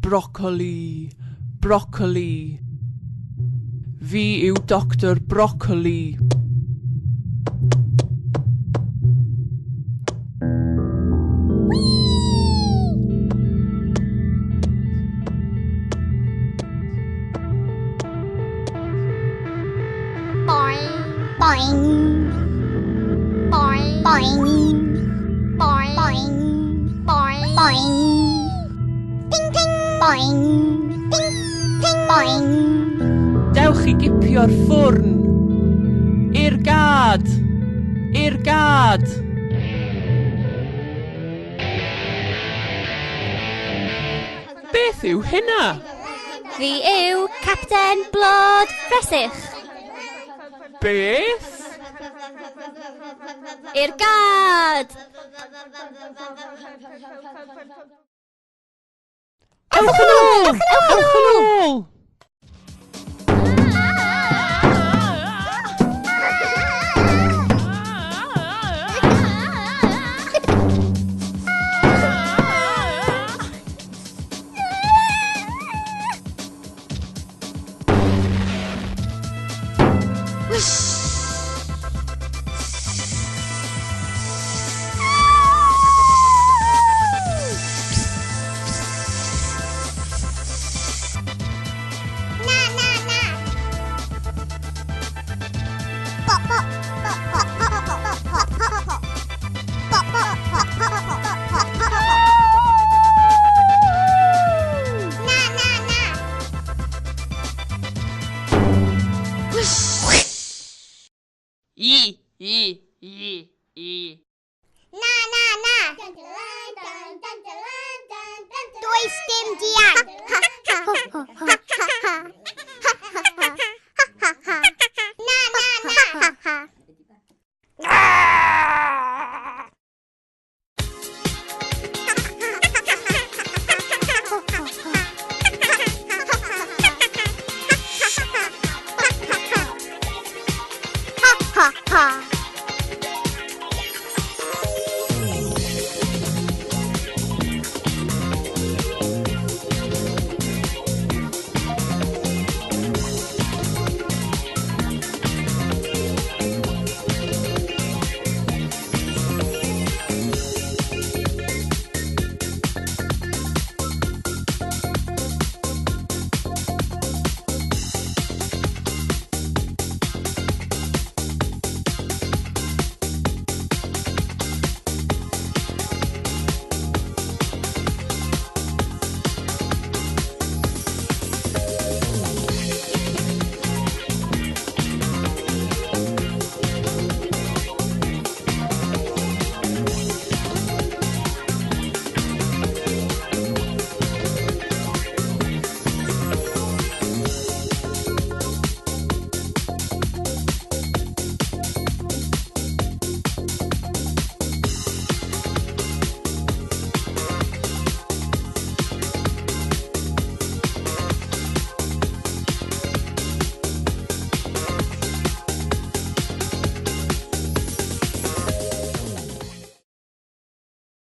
Broccoli, broccoli. Fi yw Doctor Broccoli. Boing, boing, boing, boing, boing, boing, boing, boing, ting ting, boing, ting ting, boing. Dewch i gipio'r ffwrn. I'r gad, i'r gad. Beth yw hynna? Fi yw Capten Blod Fresych. Beth? I'r gad! Ewch yn ôl! Ewch yn ôl! Yee, yee, yee.